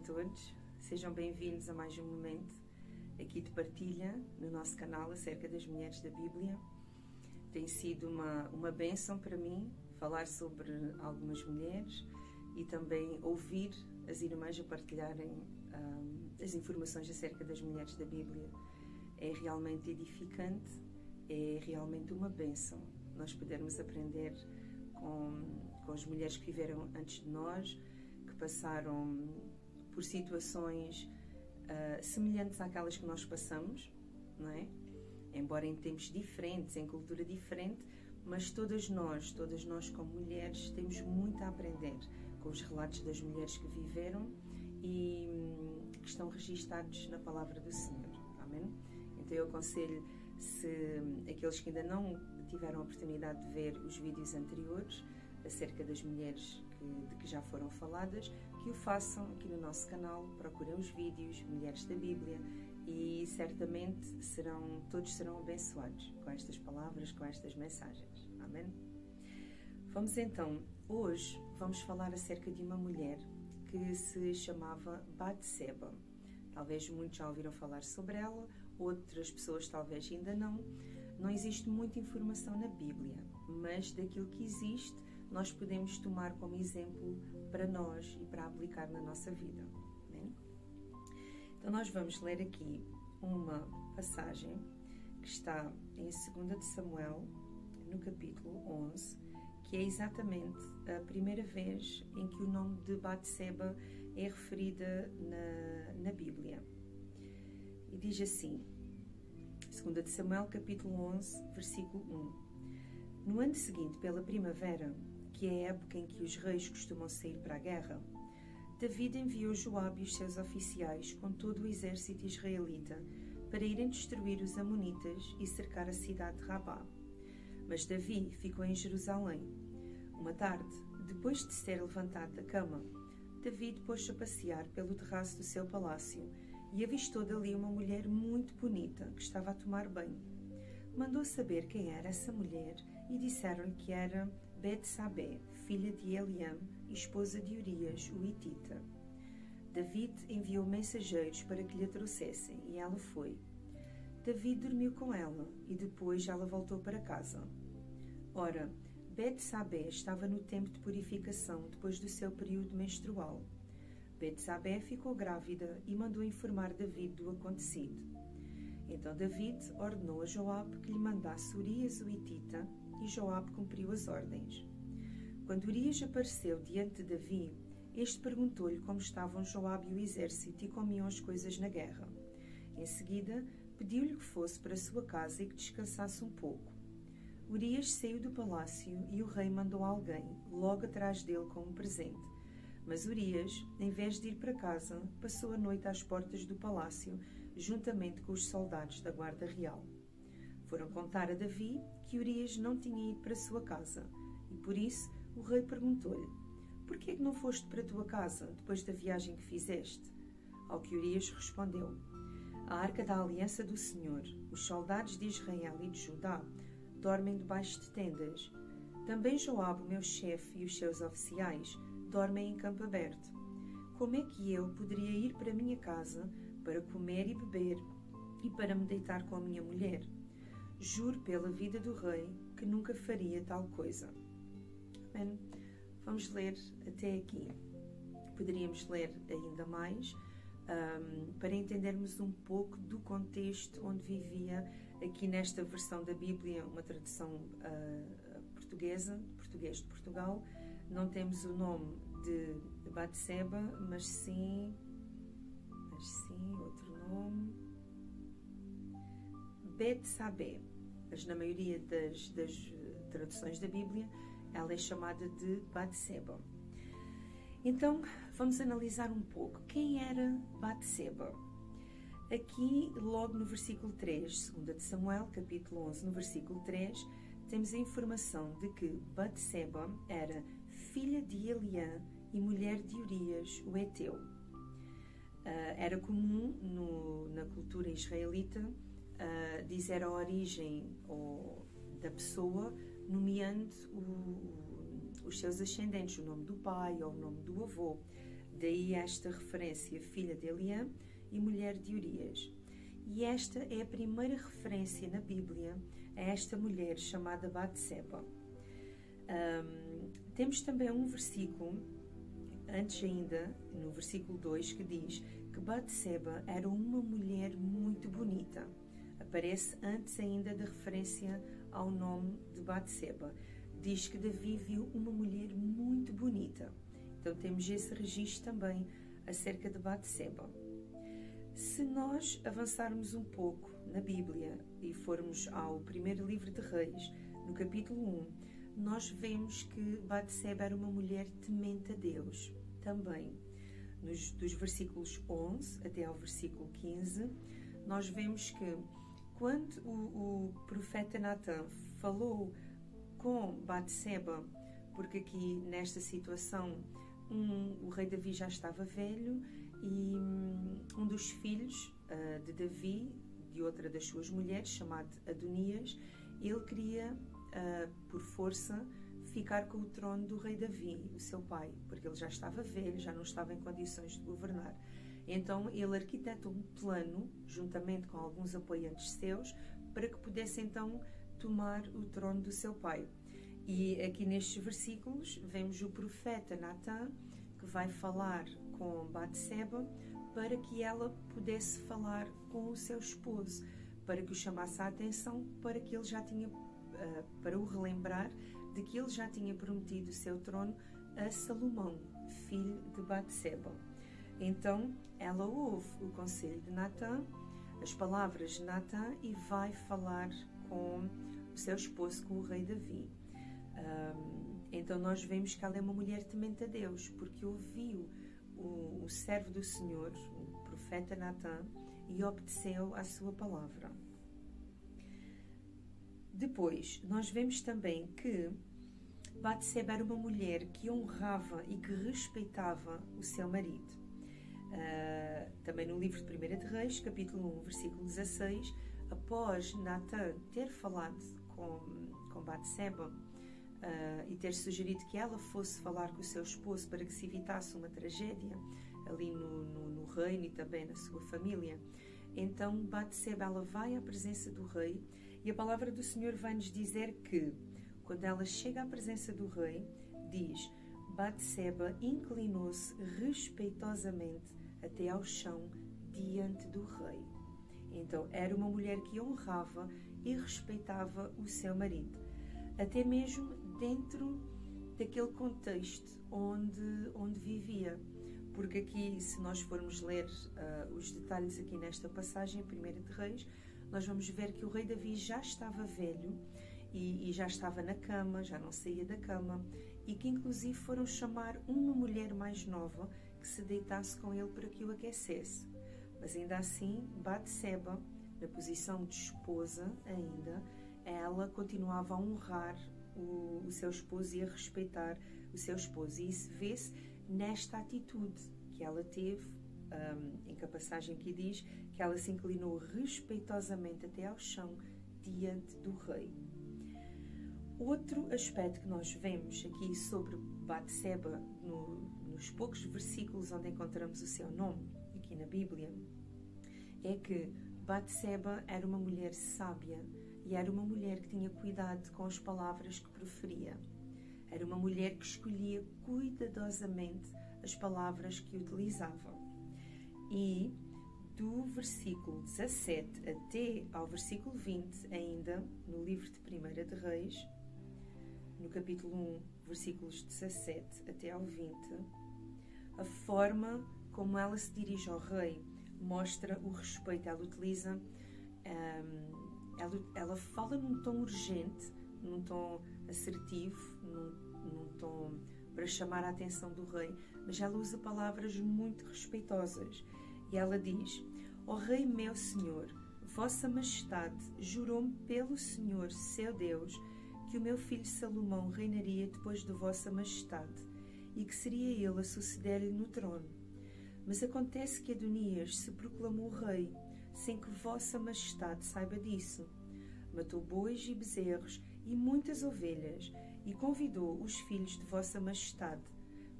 todos, sejam bem-vindos a mais um momento aqui de partilha no nosso canal acerca das mulheres da Bíblia. Tem sido uma bênção para mim falar sobre algumas mulheres e também ouvir as irmãs a partilharem as informações acerca das mulheres da Bíblia. É realmente edificante, é realmente uma bênção nós podermos aprender com as mulheres que viveram antes de nós, que passaram por situações semelhantes àquelas que nós passamos, não é? Embora em tempos diferentes, em cultura diferente, mas todas nós como mulheres temos muito a aprender com os relatos das mulheres que viveram e que estão registados na palavra do Senhor. Amém? Então eu aconselho, se aqueles que ainda não tiveram a oportunidade de ver os vídeos anteriores acerca das mulheres de que já foram faladas, que o façam aqui no nosso canal, procurem os vídeos Mulheres da Bíblia e certamente todos serão abençoados com estas palavras, com estas mensagens. Amém? Hoje vamos falar acerca de uma mulher que se chamava Batseba. Talvez muitos já ouviram falar sobre ela, outras pessoas talvez ainda não. Não existe muita informação na Bíblia, mas daquilo que existe nós podemos tomar como exemplo para nós e para aplicar na nossa vida. Né? Então nós vamos ler aqui uma passagem que está em 2 de Samuel, no capítulo 11, que é exatamente a primeira vez em que o nome de Batseba é referida na Bíblia. E diz assim, 2 de Samuel, capítulo 11, versículo 1. No ano seguinte, pela primavera, que é a época em que os reis costumam sair para a guerra, David enviou Joabe e os seus oficiais com todo o exército israelita para irem destruir os amonitas e cercar a cidade de Rabá. Mas Davi ficou em Jerusalém. Uma tarde, depois de se ter levantado da cama, David pôs-se a passear pelo terraço do seu palácio e avistou dali uma mulher muito bonita que estava a tomar banho. Mandou saber quem era essa mulher e disseram-lhe que era Betsabé, filha de Eliam e esposa de Urias, o hitita. David enviou mensageiros para que lhe a trouxessem e ela foi. David dormiu com ela e depois ela voltou para casa. Ora, Betsabé estava no tempo de purificação depois do seu período menstrual. Betsabé ficou grávida e mandou informar David do acontecido. Então David ordenou a Joabe que lhe mandasse Urias o hitita e Joabe cumpriu as ordens. Quando Urias apareceu diante de Davi, este perguntou-lhe como estavam Joabe e o exército e como iam as coisas na guerra. Em seguida, pediu-lhe que fosse para a sua casa e que descansasse um pouco. Urias saiu do palácio e o rei mandou alguém logo atrás dele com um presente. Mas Urias, em vez de ir para casa, passou a noite às portas do palácio, juntamente com os soldados da guarda real. Foram contar a Davi que Urias não tinha ido para a sua casa, e por isso o rei perguntou-lhe: por que é que não foste para a tua casa depois da viagem que fizeste? Ao que Urias respondeu: a arca da aliança do Senhor, os soldados de Israel e de Judá, dormem debaixo de tendas. Também Joabe, meu chefe, e os seus oficiais dormem em campo aberto. Como é que eu poderia ir para a minha casa para comer e beber e para me deitar com a minha mulher? Juro pela vida do rei que nunca faria tal coisa. Amém? Vamos ler até aqui. Poderíamos ler ainda mais para entendermos um pouco do contexto onde vivia aqui nesta versão da Bíblia, uma tradução portuguesa, português de Portugal. Não temos o nome de Batseba, mas sim outro nome, Betsabé. Mas na maioria das traduções da Bíblia ela é chamada de Batseba. Então vamos analisar um pouco quem era Batseba. Aqui logo no versículo 3, 2 de Samuel, capítulo 11, no versículo 3, temos a informação de que Batseba era filha de Eliam e mulher de Urias, o heteu. Era comum na cultura israelita dizer a origem da pessoa, nomeando os seus ascendentes, o nome do pai ou o nome do avô. Daí esta referência, filha de Eliã e mulher de Urias. E esta é a primeira referência na Bíblia a esta mulher chamada Batseba. Temos também um versículo, antes ainda, no versículo 2, que diz que Batseba era uma mulher muito bonita. Aparece antes ainda da referência ao nome de Batseba. Diz que Davi viu uma mulher muito bonita. Então temos esse registro também acerca de Batseba. Se nós avançarmos um pouco na Bíblia e formos ao primeiro livro de Reis, no capítulo 1, nós vemos que Batseba era uma mulher temente a Deus. Também, dos versículos 11 até ao versículo 15, nós vemos que quando o profeta Natã falou com Batseba, porque aqui nesta situação o rei Davi já estava velho e um dos filhos de Davi, de outra das suas mulheres, chamado Adonias, ele queria, por força, ficar com o trono do rei Davi, o seu pai, porque ele já estava velho, já não estava em condições de governar. Então ele arquitetou um plano, juntamente com alguns apoiantes seus, para que pudesse então tomar o trono do seu pai. E aqui nestes versículos vemos o profeta Natã, que vai falar com Batseba para que ela pudesse falar com o seu esposo, para que o chamasse a atenção, para que ele já tinha, para o relembrar de que ele já tinha prometido o seu trono a Salomão, filho de Batseba. Então ela ouve o conselho de Natã, as palavras de Natã, e vai falar com o seu esposo, com o rei Davi. Então nós vemos que ela é uma mulher temente a Deus, porque ouviu o servo do Senhor, o profeta Natã, e obedeceu à sua palavra. Depois, nós vemos também que Batseba era uma mulher que honrava e que respeitava o seu marido. Também no livro de 1 de Reis, capítulo 1, versículo 16, após Natã ter falado com Batseba e ter sugerido que ela fosse falar com o seu esposo para que se evitasse uma tragédia ali no reino e também na sua família, então Batseba, ela vai à presença do rei, e a palavra do Senhor vai nos dizer que quando ela chega à presença do rei, diz: Batseba inclinou-se respeitosamente até ao chão diante do rei. Então era uma mulher que honrava e respeitava o seu marido, até mesmo dentro daquele contexto onde vivia. Porque aqui, se nós formos ler os detalhes aqui nesta passagem, 1 de Reis, nós vamos ver que o rei Davi já estava velho e já estava na cama, já não saía da cama, e que inclusive foram chamar uma mulher mais nova que se deitasse com ele para que o aquecesse. Mas ainda assim, Batseba, na posição de esposa ainda, ela continuava a honrar o seu esposo e a respeitar o seu esposo. E isso vê-se nesta atitude que ela teve, em que a passagem aqui diz que ela se inclinou respeitosamente até ao chão diante do rei. Outro aspecto que nós vemos aqui sobre Batseba, nos poucos versículos onde encontramos o seu nome, aqui na Bíblia, é que Batseba era uma mulher sábia e era uma mulher que tinha cuidado com as palavras que proferia. Era uma mulher que escolhia cuidadosamente as palavras que utilizava. E do versículo 17 até ao versículo 20, ainda no livro de 1 de Reis, no capítulo 1, versículos 17 até ao 20, a forma como ela se dirige ao rei mostra o respeito. Ela utiliza, ela fala num tom urgente, num tom assertivo, num tom para chamar a atenção do rei, mas ela usa palavras muito respeitosas. E ela diz: ó rei meu senhor, vossa majestade jurou-me pelo Senhor, seu Deus, que o meu filho Salomão reinaria depois de vossa majestade e que seria ele a suceder-lhe no trono. Mas acontece que Adonias se proclamou rei, sem que vossa majestade saiba disso. Matou bois e bezerros e muitas ovelhas, e convidou os filhos de vossa majestade,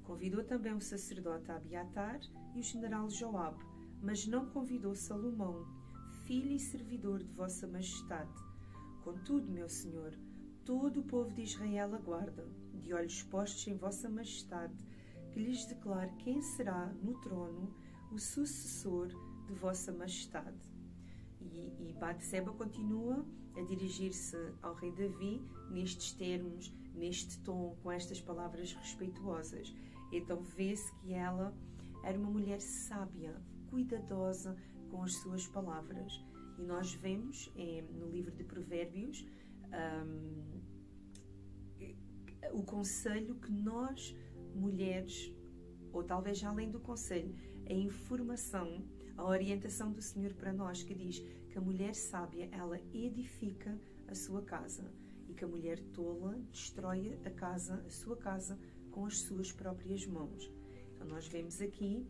Convidou também o sacerdote Abiatar e o general Joabe, mas não convidou Salomão, filho e servidor de vossa majestade. Contudo, meu senhor, todo o povo de Israel aguarda, de olhos postos em vossa majestade, que lhes declare quem será no trono o sucessor de vossa majestade. E Batseba continua a dirigir-se ao rei Davi nestes termos, neste tom, com estas palavras respeituosas. Então vê-se que ela era uma mulher sábia, cuidadosa com as suas palavras. E nós vemos no livro de Provérbios o conselho que nós, mulheres, ou talvez além do conselho, a informação, a orientação do Senhor para nós, que diz que a mulher sábia, ela edifica a sua casa e que a mulher tola destrói a sua casa com as suas próprias mãos. Então nós vemos aqui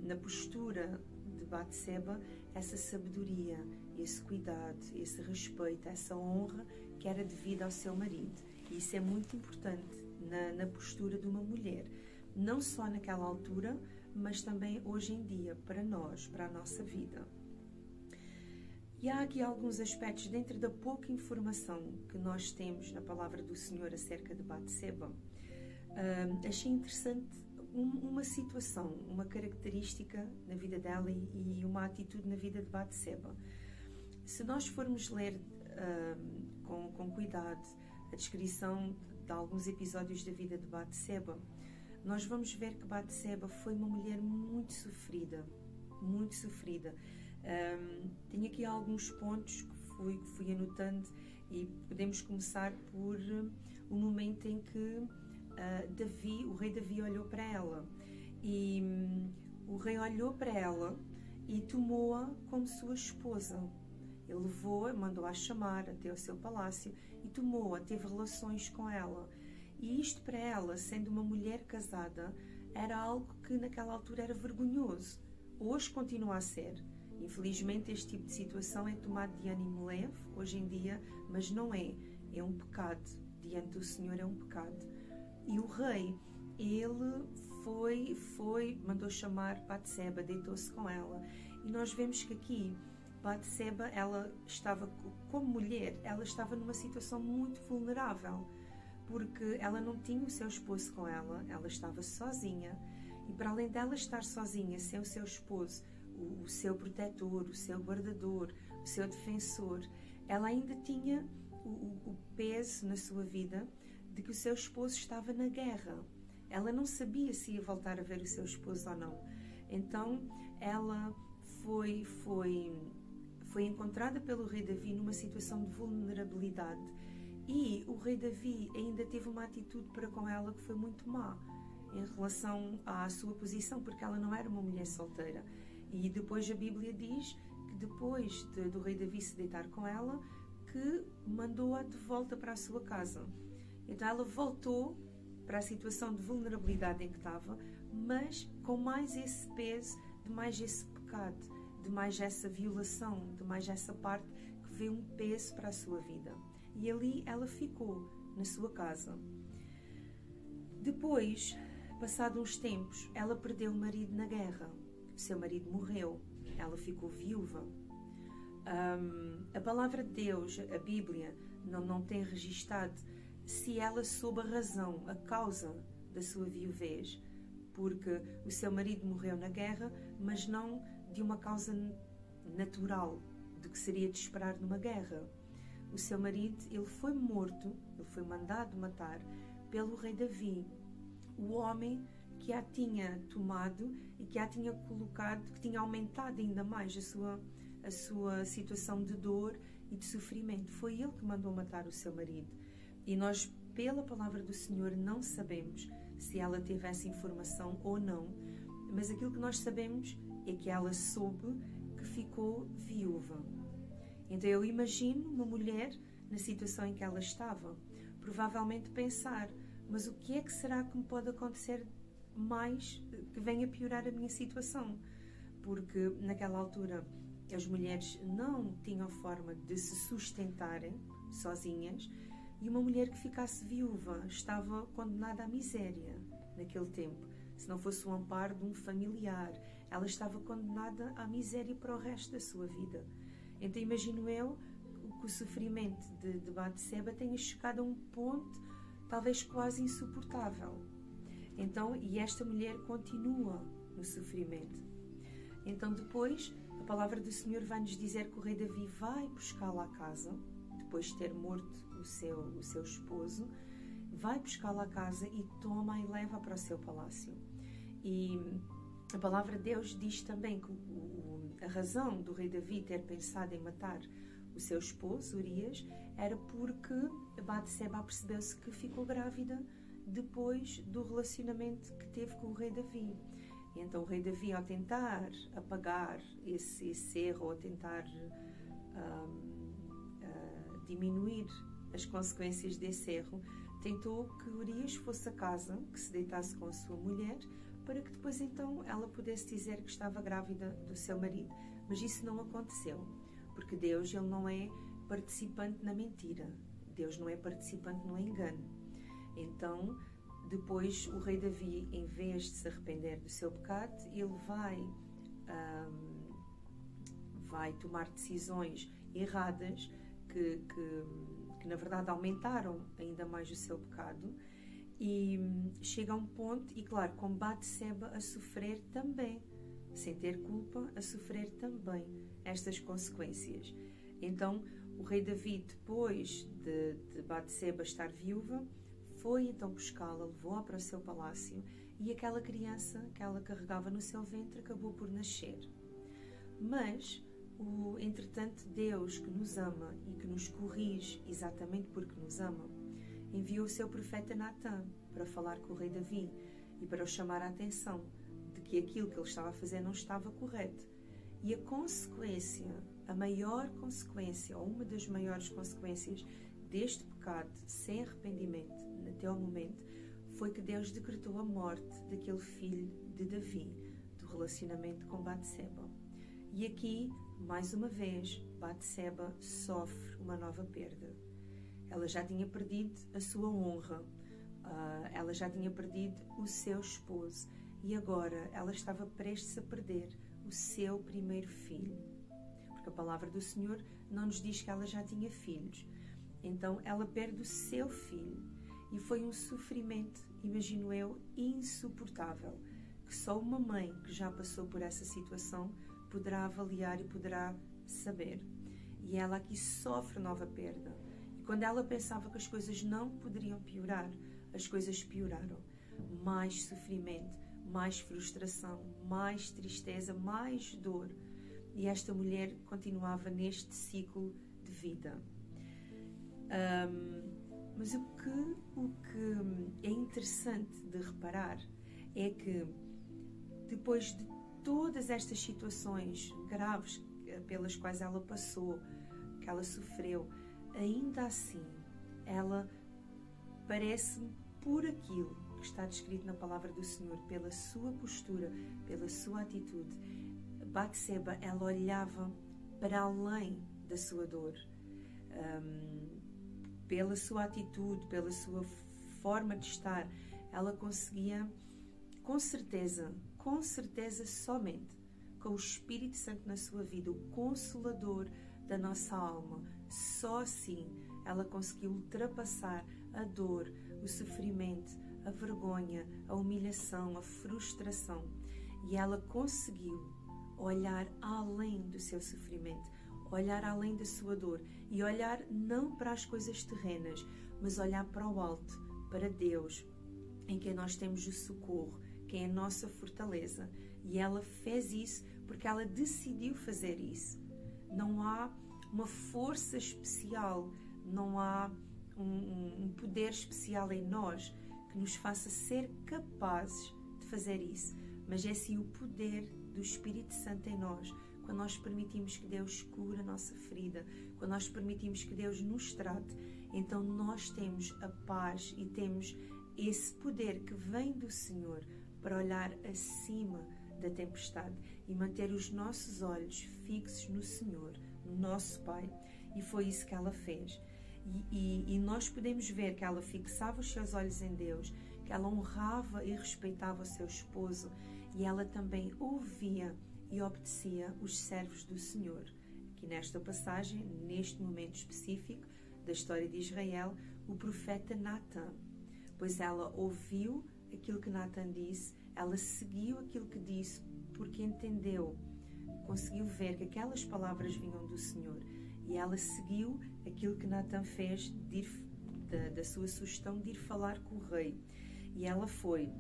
na postura de Batseba essa sabedoria, esse cuidado, esse respeito, essa honra que era devida ao seu marido. E isso é muito importante na postura de uma mulher, não só naquela altura, mas também hoje em dia, para nós, para a nossa vida. E há aqui alguns aspectos, dentro da pouca informação que nós temos na palavra do Senhor acerca de Batseba. Achei interessante uma situação, uma característica na vida dela e uma atitude na vida de Batseba. Se nós formos ler com cuidado a descrição de alguns episódios da vida de Batseba, nós vamos ver que Batseba foi uma mulher muito sofrida, muito sofrida. Tenho aqui alguns pontos que fui anotando e podemos começar por o momento em que o rei Davi olhou para ela e o rei olhou para ela e tomou-a como sua esposa. Ele levou-a, mandou-a chamar até o seu palácio e tomou-a, teve relações com ela. E isto para ela, sendo uma mulher casada, era algo que naquela altura era vergonhoso. Hoje continua a ser. Infelizmente este tipo de situação é tomado de ânimo leve, hoje em dia, mas não é. É um pecado. Diante do Senhor é um pecado. E o rei, ele mandou chamar Batseba, deitou-se com ela. E nós vemos que aqui, Batseba, ela estava, como mulher, ela estava numa situação muito vulnerável, porque ela não tinha o seu esposo com ela, ela estava sozinha, e para além dela estar sozinha, sem o seu esposo, o seu protetor, o seu guardador, o seu defensor, ela ainda tinha o peso na sua vida de que o seu esposo estava na guerra. Ela não sabia se ia voltar a ver o seu esposo ou não. Então, ela foi encontrada pelo rei Davi numa situação de vulnerabilidade. E o rei Davi ainda teve uma atitude para com ela que foi muito má em relação à sua posição, porque ela não era uma mulher solteira. E depois a Bíblia diz que depois do rei Davi se deitar com ela, que mandou-a de volta para a sua casa. Então ela voltou para a situação de vulnerabilidade em que estava, mas com mais esse peso, de mais esse pecado, de mais essa violação, de mais essa parte que veio um peso para a sua vida. E ali ela ficou, na sua casa. Depois, passado uns tempos, ela perdeu o marido na guerra. O seu marido morreu. Ela ficou viúva. A palavra de Deus, a Bíblia, não tem registado se ela soube a razão, a causa da sua viuvez. Porque o seu marido morreu na guerra, mas não de uma causa natural, do que seria de esperar numa guerra. O seu marido, ele foi morto, ele foi mandado matar pelo rei Davi, o homem que a tinha tomado e que a tinha colocado, que tinha aumentado ainda mais a sua situação de dor e de sofrimento. Foi ele que mandou matar o seu marido. E nós, pela palavra do Senhor, não sabemos se ela teve essa informação ou não, mas aquilo que nós sabemos é que ela soube que ficou viúva. Então eu imagino uma mulher na situação em que ela estava, provavelmente pensar, mas o que é que será que me pode acontecer mais que venha piorar a minha situação? Porque naquela altura as mulheres não tinham forma de se sustentarem sozinhas e uma mulher que ficasse viúva estava condenada à miséria naquele tempo, se não fosse o amparo de um familiar, ela estava condenada à miséria para o resto da sua vida. Então imagino eu que o sofrimento de Batseba tenha chegado a um ponto talvez quase insuportável. Então, e esta mulher continua no sofrimento. Então depois, a palavra do Senhor vai nos dizer que o rei Davi vai buscá-la à casa, depois de ter morto o seu esposo, vai buscá-la à casa e toma e leva para o seu palácio. E a palavra de Deus diz também que a razão do rei Davi ter pensado em matar o seu esposo, Urias, era porque Batseba percebeu-se que ficou grávida depois do relacionamento que teve com o rei Davi. E então o rei Davi, ao tentar apagar esse erro, ou tentar diminuir as consequências desse erro, tentou que Urias fosse a casa, que se deitasse com a sua mulher, para que depois então ela pudesse dizer que estava grávida do seu marido. Mas isso não aconteceu, porque Deus, ele não é participante na mentira. Deus não é participante no engano. Então, depois o rei Davi, em vez de se arrepender do seu pecado, ele vai tomar decisões erradas que na verdade aumentaram ainda mais o seu pecado, e chega a um ponto, e claro, com Batseba a sofrer também, sem ter culpa, a sofrer também estas consequências. Então o rei Davi, depois de Batseba estar viúva, foi então buscá-la, levou-a para o seu palácio, e aquela criança que ela carregava no seu ventre acabou por nascer. Mas, entretanto, Deus, que nos ama e que nos corrige exatamente porque nos ama, enviou o seu profeta Natã para falar com o rei Davi e para o chamar a atenção de que aquilo que ele estava a fazer não estava correto. E a consequência, a maior consequência, ou uma das maiores consequências deste pecado sem arrependimento até ao momento, foi que Deus decretou a morte daquele filho de Davi, do relacionamento com Batseba. E aqui, mais uma vez, Batseba sofre uma nova perda. Ela já tinha perdido a sua honra, ela já tinha perdido o seu esposo, e agora ela estava prestes a perder o seu primeiro filho. Porque a palavra do Senhor não nos diz que ela já tinha filhos. Então ela perde o seu filho, e foi um sofrimento, imagino eu, insuportável, que só uma mãe que já passou por essa situação poderá avaliar e poderá saber. E ela aqui sofre nova perda. E quando ela pensava que as coisas não poderiam piorar, as coisas pioraram. Mais sofrimento, mais frustração, mais tristeza, mais dor. E esta mulher continuava neste ciclo de vida. Mas o que é interessante de reparar é que depois de todas estas situações graves pelas quais ela passou, que ela sofreu, ainda assim ela parece, por aquilo que está descrito na palavra do Senhor, pela sua postura, pela sua atitude, Batseba, ela olhava para além da sua dor, pela sua atitude, pela sua forma de estar, ela conseguia, com certeza somente com o Espírito Santo na sua vida, o Consolador da nossa alma, só assim ela conseguiu ultrapassar a dor, o sofrimento, a vergonha, a humilhação, a frustração, e ela conseguiu olhar além do seu sofrimento, olhar além da sua dor, e olhar não para as coisas terrenas, mas olhar para o alto, para Deus, em quem nós temos o socorro, quem é a nossa fortaleza. E ela fez isso porque ela decidiu fazer isso. Não há uma força especial, não há um poder especial em nós que nos faça ser capazes de fazer isso, mas é sim o poder do Espírito Santo em nós, quando nós permitimos que Deus cure a nossa ferida, quando nós permitimos que Deus nos trate, então nós temos a paz e temos esse poder que vem do Senhor para olhar acima da tempestade e manter os nossos olhos fixos no Senhor, no nosso Pai. E foi isso que ela fez. E nós podemos ver que ela fixava os seus olhos em Deus, que que ela honrava e respeitava o seu esposo, e ela também ouvia e obedecia os servos do Senhor. Aqui nesta passagem, neste momento específico da história de Israel, o profeta Natan, pois ela ouviu aquilo que Natan disse, ela seguiu aquilo que disse, porque entendeu, conseguiu ver que aquelas palavras vinham do Senhor, e ela seguiu aquilo que Natan fez da sua sugestão de ir falar com o rei, e ela foi.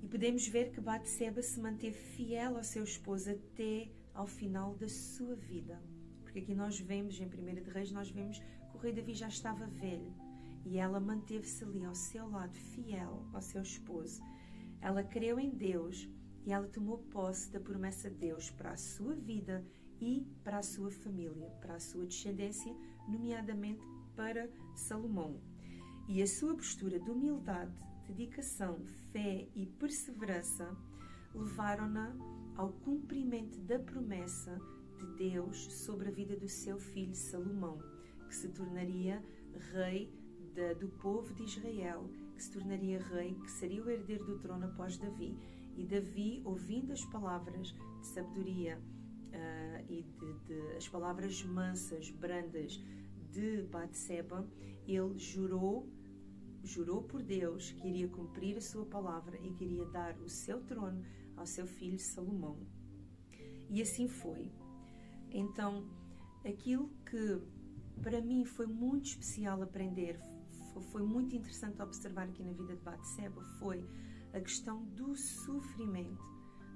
E podemos ver que Batseba se manteve fiel ao seu esposo até ao final da sua vida, porque aqui nós vemos, em 1 de Reis, nós vemos que o rei Davi já estava velho, e ela manteve-se ali ao seu lado, fiel ao seu esposo. Ela creu em Deus e ela tomou posse da promessa de Deus para a sua vida e para a sua família, para a sua descendência, nomeadamente para Salomão. E a sua postura de humildade, dedicação, fé e perseverança levaram-na ao cumprimento da promessa de Deus sobre a vida do seu filho Salomão, que se tornaria rei do povo de Israel, que se tornaria rei, que seria o herdeiro do trono após Davi. E Davi, ouvindo as palavras de sabedoria e as palavras mansas, brandas de Batseba, ele jurou por Deus que iria cumprir a sua palavra e que iria dar o seu trono ao seu filho Salomão. E assim foi. Então, aquilo que para mim foi muito especial aprender, foi muito interessante observar aqui na vida de Batseba, foi a questão do sofrimento.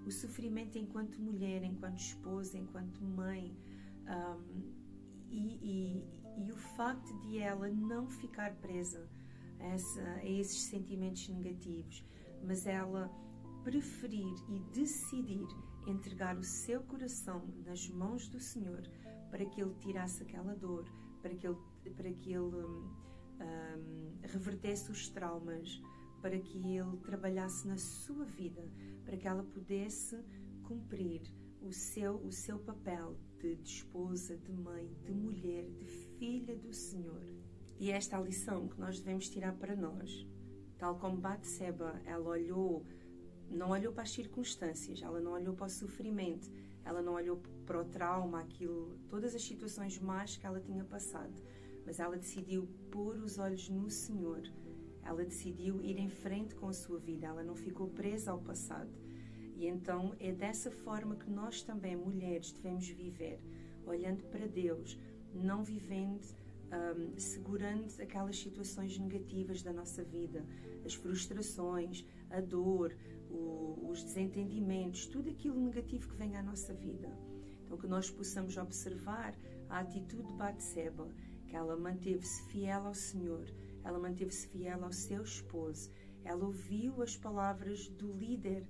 O sofrimento enquanto mulher, enquanto esposa, enquanto mãe, e o facto de ela não ficar presa a esses sentimentos negativos, mas ela preferir e decidir entregar o seu coração nas mãos do Senhor para que Ele tirasse aquela dor, para que Ele revertesse os traumas, para que Ele trabalhasse na sua vida, para que ela pudesse cumprir o seu papel de esposa, de mãe, de mulher, de filha do Senhor. E esta é a lição que nós devemos tirar para nós. Tal como Batseba, ela não olhou para as circunstâncias, ela não olhou para o sofrimento, ela não olhou para o trauma, todas as situações más que ela tinha passado, mas ela decidiu pôr os olhos no Senhor. Ela decidiu ir em frente com a sua vida, ela não ficou presa ao passado. E então é dessa forma que nós também, mulheres, devemos viver, olhando para Deus, não vivendo, segurando aquelas situações negativas da nossa vida, as frustrações, a dor, os desentendimentos, tudo aquilo negativo que vem à nossa vida. Então que nós possamos observar a atitude de Batseba, que ela manteve-se fiel ao Senhor, ela manteve-se fiel ao seu esposo, ela ouviu as palavras do líder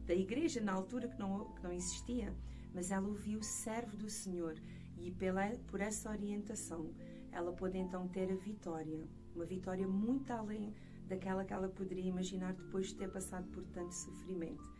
da igreja, na altura que não existia, mas ela ouviu o servo do Senhor, e por essa orientação ela pôde então ter a vitória, uma vitória muito além daquela que ela poderia imaginar depois de ter passado por tanto sofrimento.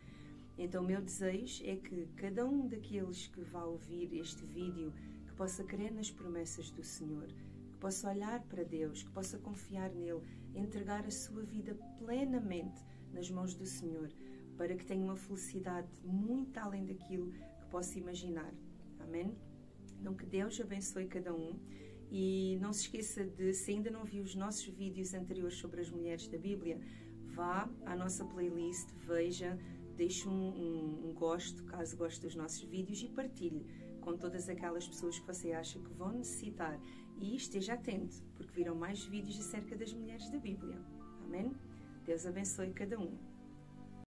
Então o meu desejo é que cada um daqueles que vá ouvir este vídeo, que possa crer nas promessas do Senhor, que possa olhar para Deus, que possa confiar nele, entregar a sua vida plenamente nas mãos do Senhor, para que tenha uma felicidade muito além daquilo que possa imaginar. Amém? Então que Deus abençoe cada um, e não se esqueça de, se ainda não viu os nossos vídeos anteriores sobre as mulheres da Bíblia, vá à nossa playlist, veja, deixe um gosto, caso goste dos nossos vídeos, e partilhe com todas aquelas pessoas que você acha que vão necessitar. E esteja atento, porque virão mais vídeos acerca das mulheres da Bíblia. Amém? Deus abençoe cada um.